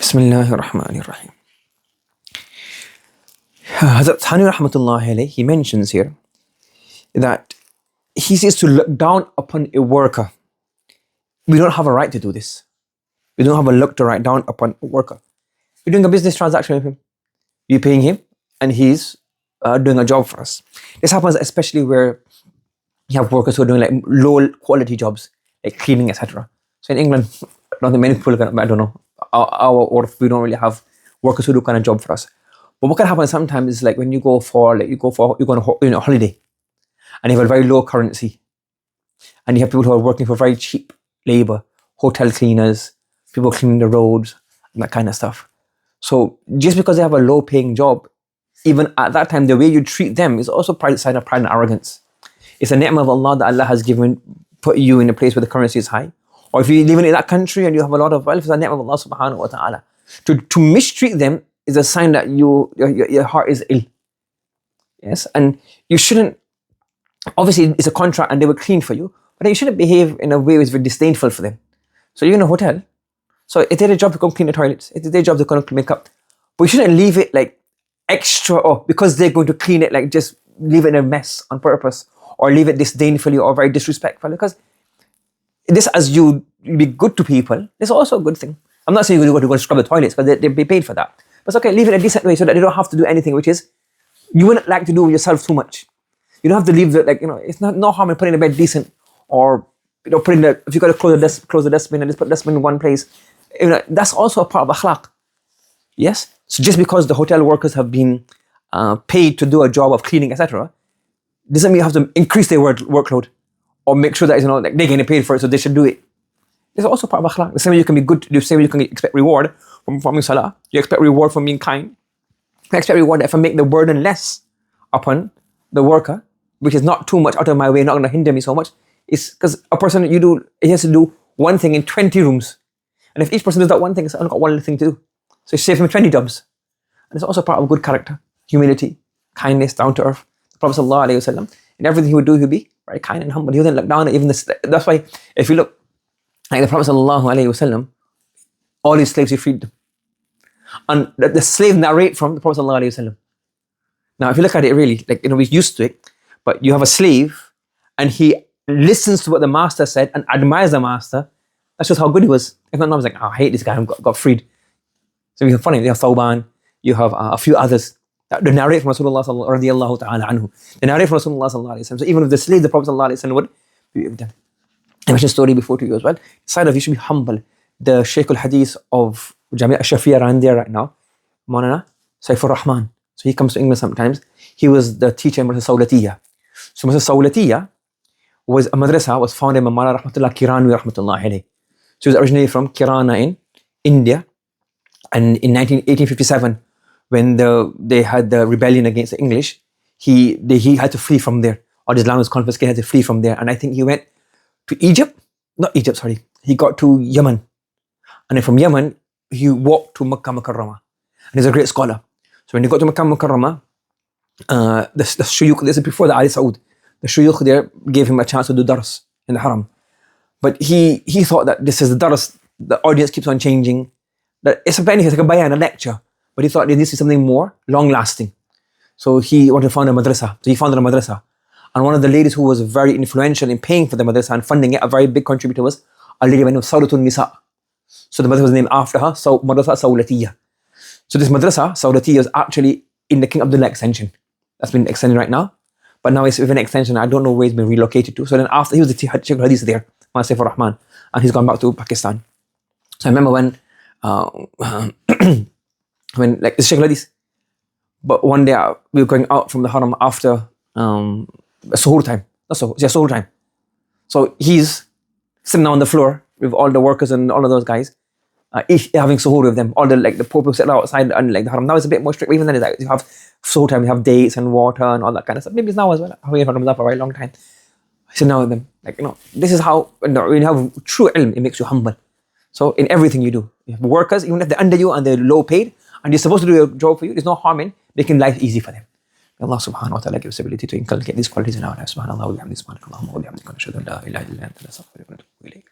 Bismillahir Rahmanir Rahim. Hazrat Thani Rahmatullahi alayhi, he mentions here that he says to look down upon a worker. We don't have a right to do this. We don't have a look to write down upon a worker. We're doing a business transaction with him. You're paying him and he's doing a job for us. This happens especially where you have workers who are doing like low quality jobs, like cleaning, etc. So in England, I don't think many people can, I don't know, or if we don't really have workers who do kind of job for us. But what can happen sometimes is like when you go on a holiday and you have a very low currency and you have people who are working for very cheap labor, hotel cleaners, people cleaning the roads and that kind of stuff. So just because they have a low paying job, even at that time, the way you treat them is also a sign of pride and arrogance. It's a ni'mah of Allah that Allah has put you in a place where the currency is high. Or if you live in that country and you have a lot of wealth, it's a ni'mah of Allah subhanahu wa ta'ala. To mistreat them is a sign that your heart is ill. Yes, and you shouldn't, obviously it's a contract and they were clean for you, but you shouldn't behave in a way which is very disdainful for them. So you're in a hotel, so it's their job to come clean the toilets, it's their job to come make up. But you shouldn't leave it like extra, or because they're going to clean it, like just leave it in a mess on purpose, or leave it disdainfully or very disrespectful, because this, as you be good to people, is also a good thing. I'm not saying you're going to go scrub the toilets, because they'll be paid for that. But it's okay, leave it in a decent way so that they don't have to do anything which is, you wouldn't like to do with yourself too much. You don't have to leave the, like, it's no harm in putting the bed decent, or, putting if you got to close the dustbin and just put the dustbin in one place. That's also a part of akhlaq. Yes? So just because the hotel workers have been paid to do a job of cleaning, etc., doesn't mean you have to increase their workload or make sure that like they're getting paid for it, so they should do it. It's also part of akhlaq. The same way you can be good, the same way you can expect reward from performing salah, you expect reward from being kind. You expect reward if I make the burden less upon the worker, which is not too much out of my way, not going to hinder me so much. It's because a person, he has to do one thing in 20 rooms. And if each person does that one thing, it's only got one little thing to do. So you save him 20 jobs. And it's also part of good character, humility, kindness, down to earth. The Prophet ﷺ, in everything he would do, he'd be very kind and humble. He wouldn't look down at even that's why if you look, like the Prophet ﷺ, all his slaves, he freed them. And the slave narrate from the Prophet ﷺ. Now, if you look at it really, like, we're used to it, but you have a slave and he listens to what the master said and admires the master. That's just how good he was. If not, I was like, I hate this guy, I got freed. So you have funny, you have Thawban, you have a few others that narrate from Rasulullah radiallahu ta'ala anhu. They narrate from Rasulullah sallallahu alayhi wa sallam. So even with the slave, the Prophet sallallahu alayhi wa sallam would be with them. I mentioned a story before to you as well. Side of you should be humble. The Shaykh al-Hadith of Jamia al-Shafi'a around there right now, Maulana Saifur Rahman. So he comes to England sometimes. He was the teacher in Madrasa Sawlatiyya. So Madrasa Sawlatiyya was a madrasa, was founded by Mawlana Rahmatullah Kirani Rahmatullah alayhi. So he was originally from Kirana in India. And in 1857, when they had the rebellion against the English, he had to flee from there. All his land was confiscated, he had to flee from there. And I think he went to he got to Yemen. And then from Yemen, he walked to Makkah Mukarramah. And he's a great scholar. So when he got to Makkah Mukarramah, the shuyukh, this is before the Ali Saud, the shuyukh there gave him a chance to do dars in the haram. But he thought that this is the dars, the audience keeps on changing. That it's like a bayan, a lecture. But he thought there needs to be something more long-lasting. So he wanted to found a madrasa. So he founded a madrasa. And one of the ladies who was very influential in paying for the madrasa and funding it, a very big contributor, was a lady by the name of Sawlatul Nisa. So the madrasa was named after her, so Madrasa Sawlatiyya. So this madrasa, Sawlatiyya, is actually in the King Abdullah extension. That's been extended right now. But now it's with an extension, I don't know where it's been relocated to. So then after, he was the Shaykh al-Hadith there, Saifur Rahman, and he's gone back to Pakistan. So I remember when like it's Shaykh al-Hadith, but one day we were going out from the haram after suhoor time. Suhoor time. So he's sitting down on the floor with all the workers and all of those guys, having suhoor with them. All the poor people sitting outside and like the haram. Now it's a bit more strict. Even then, it's like you have suhoor time, you have dates and water and all that kind of stuff. Maybe it's now as well. I've been from Ramadan for a very long time. I sit down with them. Like, this is how, when you have true ilm, it makes you humble. So in everything you do, you have workers, even if they're under you and they're low paid, and you're supposed to do a job for you, there's no harm in making life easy for them. Allah subhanahu wa ta'ala gives us ability to inculcate these qualities in our lives. Subhanallah wa bihamdihi, subhanakallahumma wa bihamdika, nashhadu an la ilaha illa anta, nastaghfiruka wa natubu ilayk.